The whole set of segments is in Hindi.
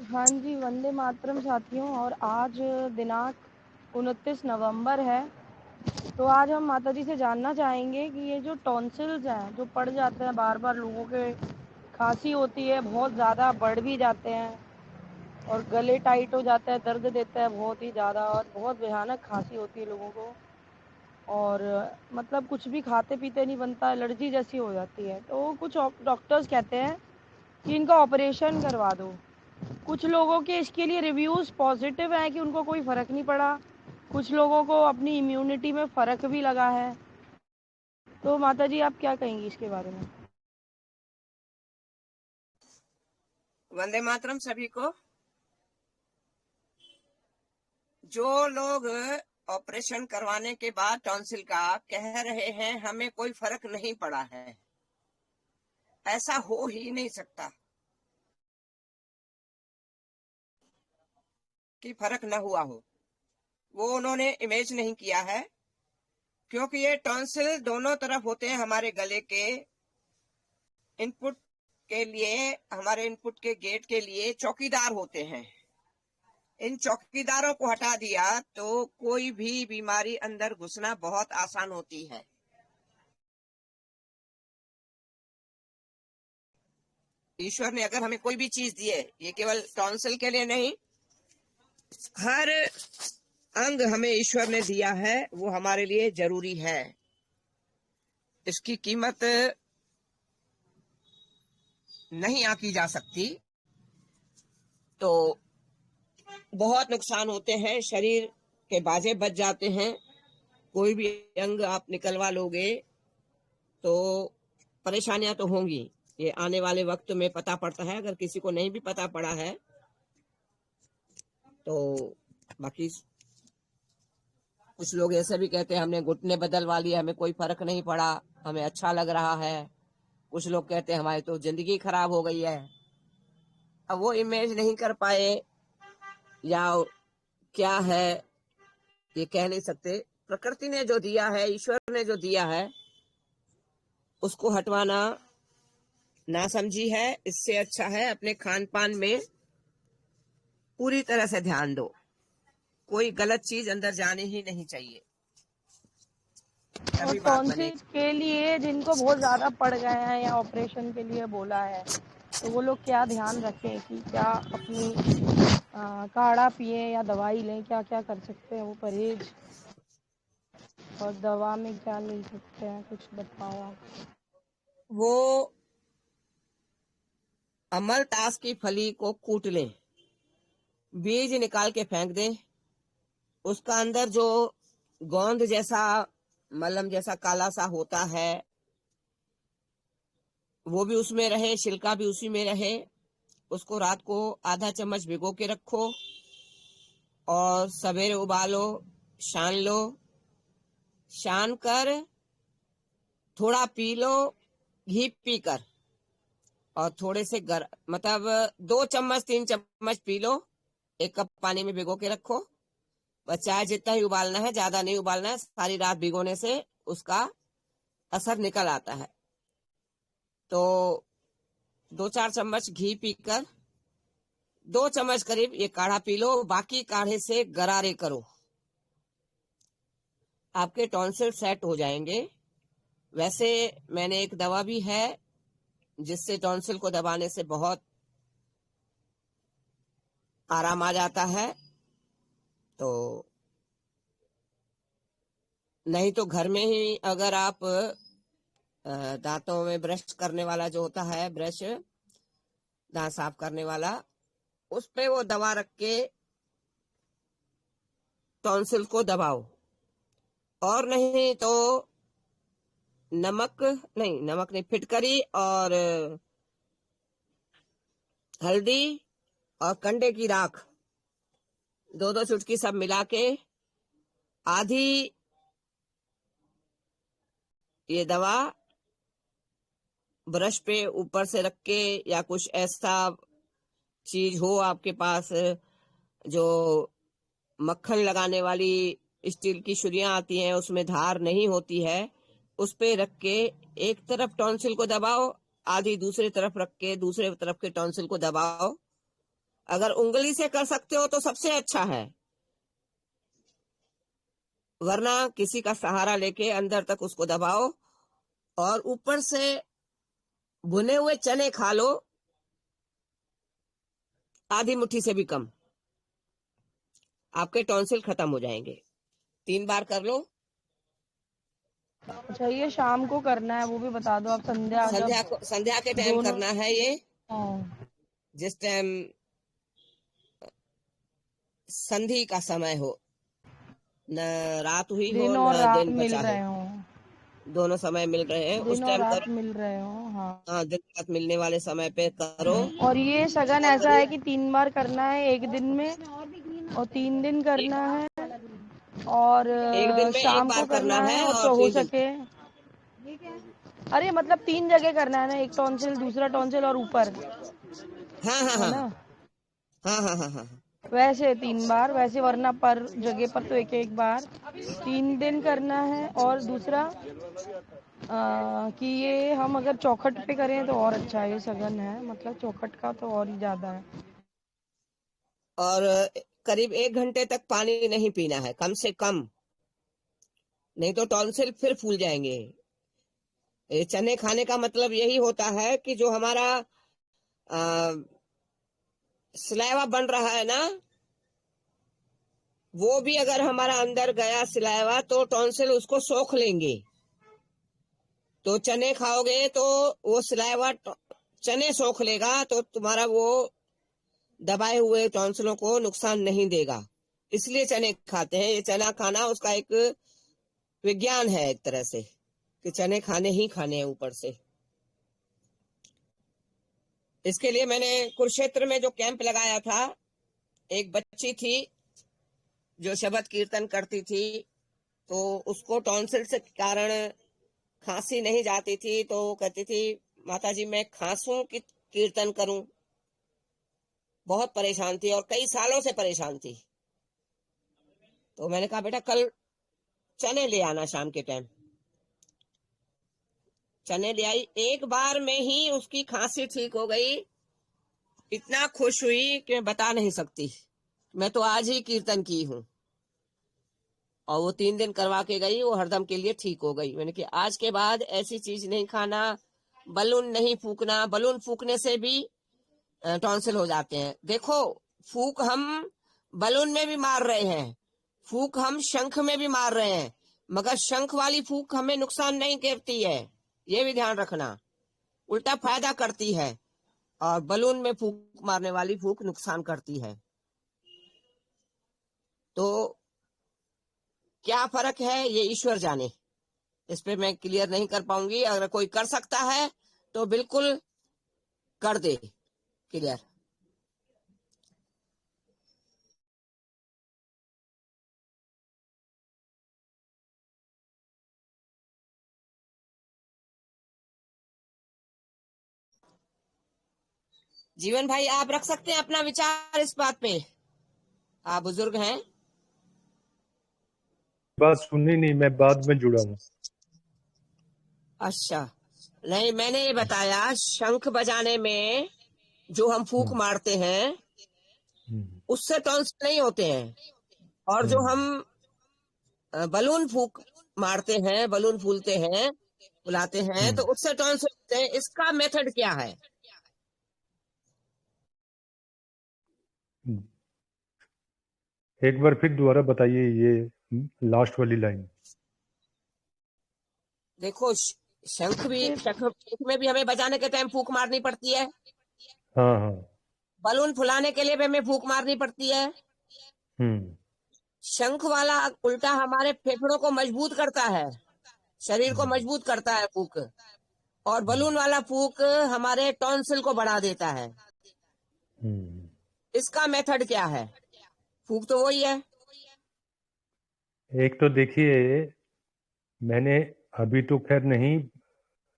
हाँ जी, वंदे मातरम साथियों। और आज दिनांक 29 नवंबर है। तो आज हम माता जी से जानना चाहेंगे कि ये जो टॉन्सिल्स हैं, जो पड़ जाते हैं बार बार, लोगों के खांसी होती है, बहुत ज़्यादा बढ़ भी जाते हैं और गले टाइट हो जाता है, दर्द देता है बहुत ही ज़्यादा, और बहुत भयानक खांसी होती है लोगों को। और मतलब कुछ भी खाते पीते नहीं बनता, एलर्जी जैसी हो जाती है। तो कुछ डॉक्टर्स कहते हैं कि इनका ऑपरेशन करवा दो। कुछ लोगों के इसके लिए रिव्यूज़ पॉजिटिव हैं कि उनको कोई फ़र्क नहीं पड़ा। कुछ लोगों को अपनी इम्यूनिटी में फ़र्क भी लगा है। तो माता जी, आप क्या कहेंगी इसके बारे में? वंदे मातरम सभी को। जो लोग ऑपरेशन करवाने के बाद टॉन्सिल का कह रहे हैं हमें कोई फर्क नहीं पड़ा है, ऐसा हो ही नहीं सकता कि फर्क न हुआ हो। वो उन्होंने इमेज नहीं किया है, क्योंकि ये टॉन्सिल दोनों तरफ होते हैं। हमारे गले के इनपुट के लिए, हमारे इनपुट के गेट के लिए चौकीदार होते हैं। इन चौकीदारों को हटा दिया तो कोई भी बीमारी अंदर घुसना बहुत आसान होती है। ईश्वर ने अगर हमें कोई भी चीज दी है, ये केवल टॉन्सिल के लिए नहीं, हर अंग हमें ईश्वर ने दिया है, वो हमारे लिए जरूरी है। इसकी कीमत नहीं आंकी जा सकती। तो बहुत नुकसान होते हैं, शरीर के बाजे बच जाते हैं। कोई भी अंग आप निकलवा लोगे तो परेशानियां तो होंगी। ये आने वाले वक्त में पता पड़ता है, अगर किसी को नहीं भी पता पड़ा है तो। बाकी कुछ लोग ऐसे भी कहते हैं हमने घुटने बदलवा लिए, हमें कोई फर्क नहीं पड़ा, हमें अच्छा लग रहा है। कुछ लोग कहते हैं हमारी तो जिंदगी खराब हो गई है। अब वो इमेज नहीं कर पाए या क्या है, ये कह नहीं सकते। प्रकृति ने जो दिया है, ईश्वर ने जो दिया है, उसको हटवाना ना समझी है। इससे अच्छा है अपने खान पान में पूरी तरह से ध्यान दो। कोई गलत चीज अंदर जानी ही नहीं चाहिए, और तभी बात टॉन्सिल बनेगी। के लिए जिनको बहुत ज़्यादा पड़ गए हैं या ऑपरेशन के लिए बोला है, तो वो लोग क्या ध्यान रखें कि क्या अपनी काढ़ा पिए या दवाई लें? क्या क्या कर सकते हैं वो परहेज, और दवा में क्या ले सकते हैं, कुछ बताओ आप। वो अमलतास की फली को कूट लें, बीज निकाल के फेंक दें। उसका अंदर जो गोंद जैसा, मलम जैसा काला सा होता है, वो भी उसमें रहे, छिलका भी उसी में रहे। उसको रात को आधा चम्मच भिगो के रखो और सवेरे उबालो, छान लो। छान कर थोड़ा पी लो, घी पीकर। और थोड़े से मतलब 2 चम्मच 3 चम्मच पी लो। 1 कप पानी में भिगो के रखो। बस चाय जितना ही उबालना है, ज्यादा नहीं उबालना है। सारी रात भिगोने से उसका असर निकल आता है। तो 2-4 चम्मच घी पीकर 2 चम्मच करीब ये काढ़ा पी लो। बाकी काढ़े से गरारे करो, आपके टॉन्सिल सेट हो जाएंगे। वैसे मैंने एक दवा भी है जिससे टॉन्सिल को दबाने से बहुत आराम आ जाता है। तो नहीं तो घर में ही अगर आप दांतों में ब्रश करने वाला जो होता है, ब्रश दांत साफ करने वाला, उस पे वो दवा रख के टॉन्सिल को दबाओ। और नहीं तो नमक नहीं, फिटकरी और हल्दी और कंडे की राख, 2-2 चुटकी सब मिला के आधी ये दवा ब्रश पे ऊपर से रख के, या कुछ ऐसा चीज हो आपके पास जो मक्खन लगाने वाली स्टील की छुरियां आती हैं, उसमें धार नहीं होती है, उस पे रख के एक तरफ टॉन्सिल को दबाओ, आधी दूसरी तरफ रख के दूसरे तरफ के टॉन्सिल को दबाओ। अगर उंगली से कर सकते हो तो सबसे अच्छा है, वरना किसी का सहारा लेके अंदर तक उसको दबाओ और ऊपर से भुने हुए चने खा लो, आधी मुट्ठी से भी कम, आपके टॉन्सिल खत्म हो जाएंगे। 3 बार कर लो। अच्छा, ये शाम को करना है वो भी बता दो आप, संध्या जब संध्या के टाइम दोनों। करना है ये, हाँ, जिस टाइम संधि का समय हो, न रात हुई हो दिन और न रात दिन मिल बचा हो, रहे हो। दोनों समय मिल रहे हैं उस दिन और टाइम रात करो। मिल रहे हो, हाँ। हाँ, दिन रात मिलने वाले समय पे करो। और ये शगन ऐसा ऐसा करो है कि 3 बार करना है एक दिन में, और 3 दिन एक, करना है, और एक दिन में एक शाम को बार करना करना है, है और और हो 3 दिन। सके। अरे मतलब 3 जगह करना है ना, एक टॉन्सिल, दूसरा टॉन्सिल और ऊपर, हाँ हाँ है हाँ ना। हाँ हाँ हाँ हाँ। वैसे 3 बार, वैसे वरना पर जगह पर तो एक एक बार। 3 दिन करना है। और दूसरा कि ये हम अगर चौखट पे करें तो और अच्छा है, ये सगन है मतलब चौखट का तो और ही ज्यादा है। और करीब 1 घंटे तक पानी नहीं पीना है, कम से कम, नहीं तो टॉन्सिल फिर फूल जाएंगे। ये चने खाने का मतलब यही होता है कि जो हमारा सलाइवा बन रहा है ना, वो भी अगर हमारा अंदर गया सलाइवा तो टॉन्सिल उसको सोख लेंगे। तो चने खाओगे तो वो सलाइवा चने सोख लेगा, तो तुम्हारा वो दबाए हुए टॉन्सिलों को नुकसान नहीं देगा। इसलिए चने खाते हैं। ये चना खाना उसका एक विज्ञान है एक तरह से, कि चने खाने ही खाने हैं ऊपर से। इसके लिए मैंने कुरुक्षेत्र में जो कैंप लगाया था, एक बच्ची थी जो शबद कीर्तन करती थी, तो उसको टॉन्सिल से कारण खांसी नहीं जाती थी, तो वो कहती थी माता जी मैं खांसूं कि कीर्तन करूं। बहुत परेशान थी और कई सालों से परेशान थी। तो मैंने कहा बेटा कल चने ले आना शाम के टाइम। चने ले आई, एक बार में ही उसकी खांसी ठीक हो गई। इतना खुश हुई कि मैं बता नहीं सकती। मैं तो आज ही कीर्तन की हूँ। और वो 3 दिन करवा के गई, वो हरदम के लिए ठीक हो गई। मैंने कहा आज के बाद ऐसी चीज नहीं खाना, बलून नहीं फूकना। बलून फूकने से भी टॉन्सिल हो जाते हैं। देखो, फूक हम बलून में भी मार रहे हैं, फूक हम शंख में भी मार रहे हैं, मगर शंख वाली फूक हमें नुकसान नहीं करती है, ये भी ध्यान रखना, उल्टा फायदा करती है। और बलून में फूक मारने वाली फूक नुकसान करती है। तो क्या फर्क है ये ईश्वर जाने, इस पे मैं क्लियर नहीं कर पाऊंगी। अगर कोई कर सकता है तो बिल्कुल कर दे क्लियर। जीवन भाई, आप रख सकते हैं अपना विचार इस बात पे, आप बुजुर्ग हैं। बात सुननी नहीं, मैं बाद में जुड़ा हूँ। अच्छा, नहीं मैंने ये बताया शंख बजाने में जो हम फूक मारते हैं उससे टॉन्सिल नहीं होते हैं। और जो हम बलून फूक मारते हैं, बलून फूलते हैं, फुलाते हैं, तो उससे टॉन्सिल होते हैं। इसका मेथड क्या है? एक बार फिर दोबारा बताइए ये लास्ट वाली लाइन। देखो, शंख में भी हमें बजाने के टाइम फूक मारनी पड़ती है, हाँ हाँ। बलून फुलाने के लिए भी हमें फूक मारनी पड़ती है। हम्म शंख वाला उल्टा हमारे फेफड़ों को मजबूत करता है, शरीर को हम्म मजबूत करता है फूक। और बलून वाला फूक हमारे टॉन्सिल को बढ़ा देता है। हम्म। इसका मेथड क्या है? फूक तो वही है। एक तो देखिए, मैंने अभी तो खैर नहीं,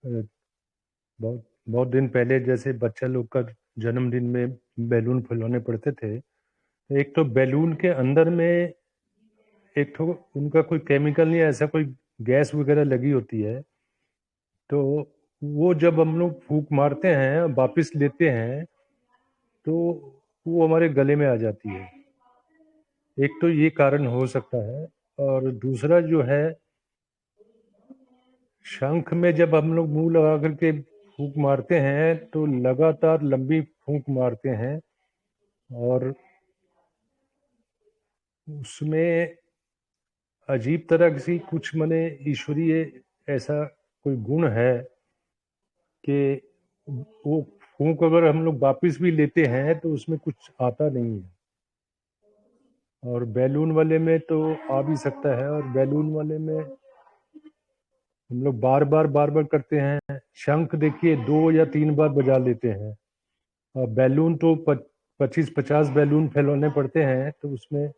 बहुत बहुत दिन पहले जैसे बच्चा लोग का जन्मदिन में बैलून फुलाने पड़ते थे, एक तो बैलून के अंदर में एक तो उनका कोई केमिकल नहीं, ऐसा कोई गैस वगैरह लगी होती है। तो वो जब हम लोग फूंक मारते हैं वापिस लेते हैं, तो वो हमारे गले में आ जाती है। एक तो ये कारण हो सकता है, और दूसरा जो है, शंख में जब हम लोग मुंह लगा करके फूंक मारते हैं तो लगातार लंबी फूंक मारते हैं, और उसमें अजीब तरह सी कुछ मने ईश्वरीय ऐसा कोई गुण है कि वो फूंक अगर हम लोग वापिस भी लेते हैं तो उसमें कुछ आता नहीं है। और बैलून वाले में तो आ भी सकता है, और बैलून वाले में हम लोग बार बार करते हैं। शंख देखिए 2 या 3 बार बजा लेते हैं, और बैलून तो 25-50 बैलून फैलाने पड़ते हैं, तो उसमें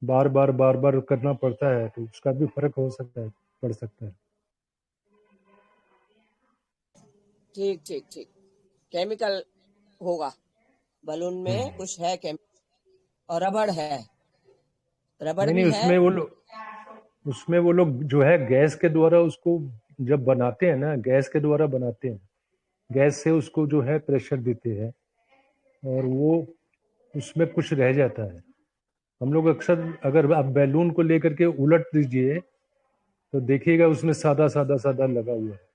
बार बार करना पड़ता है, तो उसका भी फर्क हो सकता है, पड़ सकता है। ठीक ठीक ठीक। केमिकल होगा, बलून में कुछ है केमिकल, और रबड़ है, रबड़ नहीं भी नहीं, है। उसमें वो लोग जो है गैस के द्वारा उसको जब बनाते हैं ना, गैस के द्वारा बनाते हैं, गैस से उसको जो है प्रेशर देते हैं, और वो उसमें कुछ रह जाता है। हम लोग अक्सर अगर आप बैलून को लेकर के उलट दीजिए तो देखिएगा उसमें सादा सादा सादा लगा हुआ है।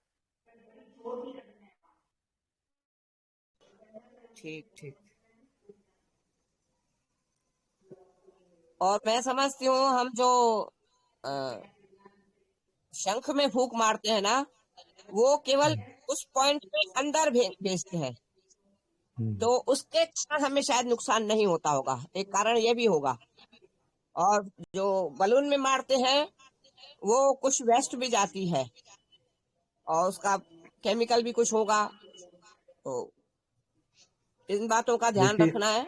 ठीक ठीक। और मैं समझती हूँ हम जो अ, शंख में फूंक मारते हैं ना, वो केवल उस पॉइंट पे अंदर भेजते हैं, तो उसके कारण हमें शायद नुकसान नहीं होता होगा, एक कारण ये भी होगा। और जो बलून में मारते हैं वो कुछ वेस्ट भी जाती है, और उसका केमिकल भी कुछ होगा, तो इन बातों का ध्यान देखिए रखना है।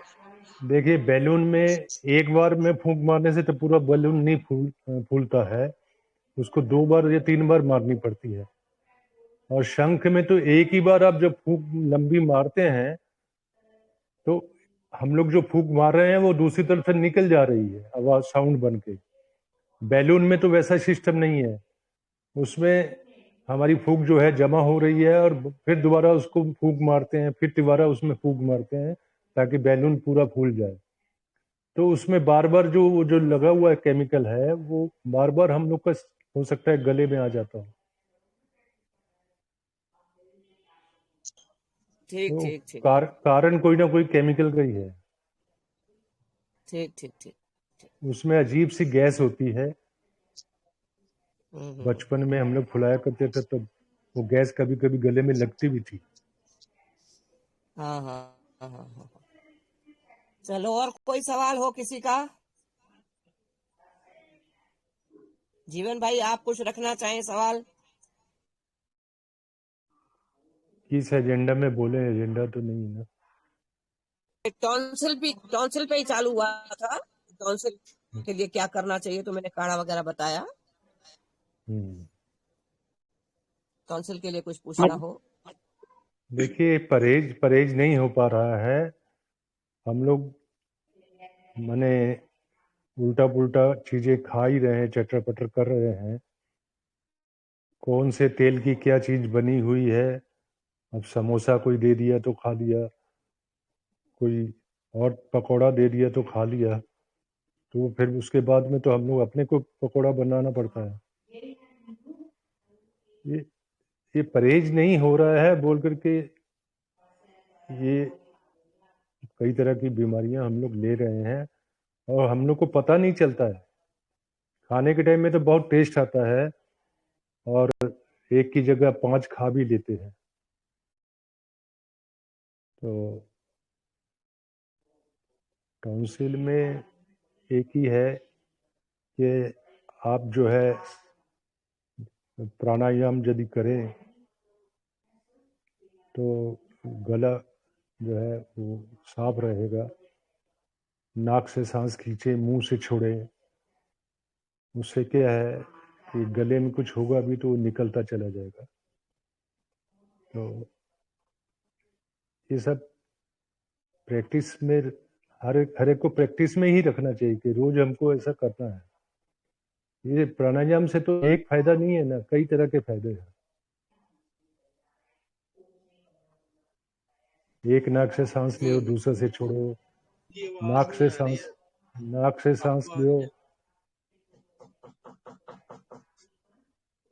देखिए बैलून में एक बार में फूंक मारने से तो पूरा बैलून नहीं फूलता है, उसको 2 बार या 3 बार मारनी पड़ती है। और शंख में तो एक ही बार आप जब फूंक लंबी मारते हैं तो हम लोग जो फूंक मार रहे हैं वो दूसरी तरफ से निकल जा रही है आवाज, साउंड बन के। बैलून में तो वैसा सिस्टम नहीं है, उसमें हमारी फूंक जो है जमा हो रही है, और फिर दोबारा उसको फूंक मारते हैं, फिर दोबारा उसमें फूंक मारते हैं ताकि बैलून पूरा फूल जाए। तो उसमें बार बार जो वो जो लगा हुआ है केमिकल है, वो बार बार हम लोग का हो सकता है गले में आ जाता हो। ठीक तो ठीक ठीक कारण कोई ना कोई केमिकल का ही है। ठीक ठीक ठीक। उसमें अजीब सी गैस होती है, हम्म। बचपन में हम लोग फुलाया करते थे तो वो गैस कभी कभी गले में लगती भी थी। हाँ हाँ हाँ हाँ हाँ। चलो, और कोई सवाल हो किसी का? जीवन भाई, आप कुछ रखना चाहें सवाल? किस एजेंडा में बोले? एजेंडा तो नहीं है ना। टॉन्सिल पे ही चालू हुआ था। टॉन्सिल के लिए क्या करना चाहिए, तो मैंने काढ़ा वगैरह बताया। हम्म। टॉन्सिल के लिए कुछ पूछना हो? देखिए परहेज परहेज नहीं हो पा रहा है। हम लोग माने उल्टा पुल्टा चीजें खा ही रहे हैं, चटर पटर कर रहे हैं। कौन से तेल की क्या चीज बनी हुई है, अब समोसा कोई दे दिया तो खा लिया, कोई और पकौड़ा दे दिया तो खा लिया, तो फिर उसके बाद में तो हम लोग अपने को पकौड़ा बनाना पड़ता है। ये ये परहेज नहीं हो रहा है बोल करके ये कई तरह की बीमारियां हम लोग ले रहे हैं, और हम लोग को पता नहीं चलता है। खाने के टाइम में तो बहुत टेस्ट आता है, और एक की जगह 5 खा भी लेते हैं। तो काउंसिल में एक ही है कि आप जो है प्राणायाम यदि करें तो गला जो है वो साफ रहेगा। नाक से सांस खींचे, मुंह से छोड़े, उससे क्या है कि गले में कुछ होगा भी तो वो निकलता चला जाएगा। तो ये सब प्रैक्टिस में हर एक को प्रैक्टिस में ही रखना चाहिए कि रोज हमको ऐसा करना है। ये प्राणायाम से तो एक फायदा नहीं है ना, कई तरह के फायदे हैं। एक नाक से सांस लो, दूसरे से छोड़ो। नाक से सांस लो,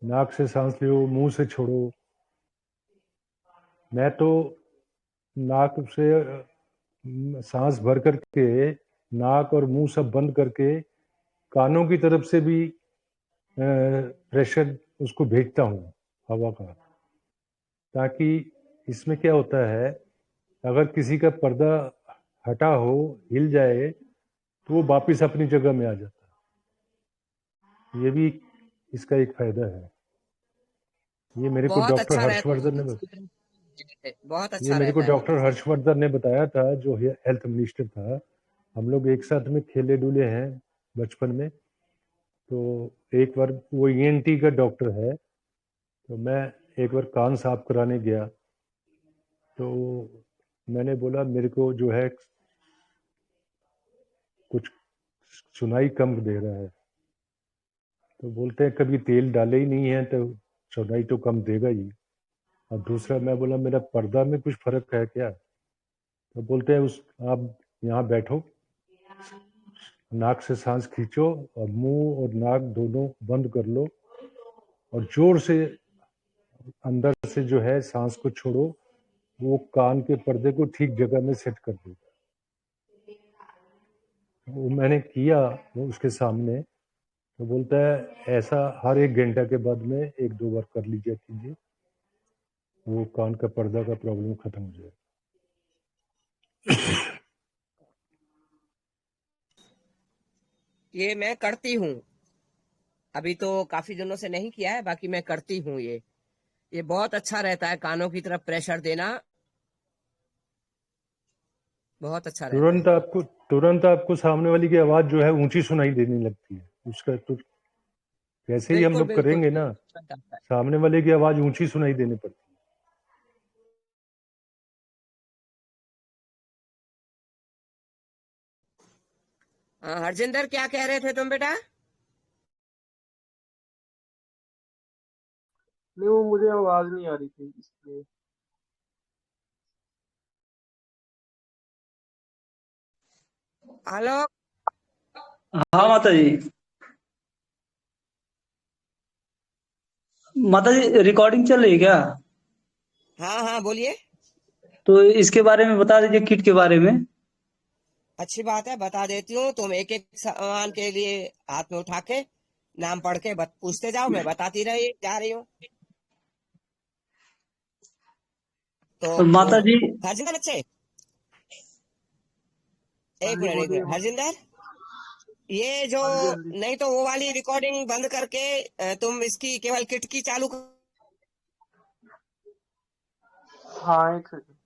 नाक से सांस लो, मुंह से छोड़ो। मैं तो नाक से सांस भर करके नाक और मुंह सब बंद करके कानों की तरफ से भी प्रेशर उसको भेजता हूँ हवा का, ताकि इसमें क्या होता है, अगर किसी का पर्दा हटा हो, हिल जाए, तो वो वापिस अपनी जगह में आ जाता है। ये भी इसका एक फायदा है। ये मेरे को बहुत डॉक्टर अच्छा हर्षवर्धन ने बहुत ये अच्छा मेरे को रहता है। डॉक्टर हर्षवर्धन ने बताया था, जो हेल्थ मिनिस्टर था। हम लोग एक साथ में खेले डुले हैं बचपन में। तो एक बार वो ईएनटी का डॉक्टर है, तो मैं एक बार कान साफ कराने गया, तो मैंने बोला मेरे को जो है कुछ सुनाई कम दे रहा है। तो बोलते हैं कभी तेल डाले ही नहीं है तो सुनाई तो कम देगा ही। और दूसरा मैं बोला मेरा पर्दा में कुछ फर्क है क्या? तो बोलते हैं उस आप यहाँ बैठो, नाक से सांस खींचो और मुंह और नाक दोनों बंद कर लो और जोर से अंदर से जो है सांस को छोड़ो, वो कान के पर्दे को ठीक जगह में सेट कर देगा। वो मैंने किया वो उसके सामने, तो बोलता है ऐसा हर 1 घंटा के बाद में 1-2 बार कर लीजिए कीजिए, वो कान का पर्दा का प्रॉब्लम खत्म हो जाएगा। ये मैं करती हूँ, अभी तो काफी दिनों से नहीं किया है, बाकी मैं करती हूँ। ये बहुत अच्छा रहता है, कानों की तरफ प्रेशर देना बहुत अच्छा रहता है। तुरंत आपको सामने वाली की आवाज जो है ऊंची सुनाई देने लगती है। उसका तो जैसे ही हम बिल्कुल लोग बिल्कुल करेंगे ना, तुरंत आता है। सामने वाले की आवाज ऊंची सुनाई देने पड़ती है। हाँ, हरजिंदर क्या कह रहे थे तुम बेटा? नहीं, वो मुझे आवाज नहीं आ रही थी इसलिए। हेलो। हाँ माता जी। माता जी रिकॉर्डिंग चल रही है क्या? हाँ हाँ बोलिए। तो इसके बारे में बता दीजिए, किट के बारे में। अच्छी बात है, बता देती हूँ। तुम एक एक सामान के लिए हाथ में उठा के नाम पढ़ के पूछते जाओ, मैं बताती रही जा रही हूँ। तो माता जी हरजिंदर बच्चे, हाँ एक जी, मिनट एक बोलिए। मिनट हरजिंदर, ये जो हाँ जी, हाँ जी। नहीं तो वो वाली रिकॉर्डिंग बंद करके तुम इसकी केवल किट की चालू हाँ, एक सेकंड।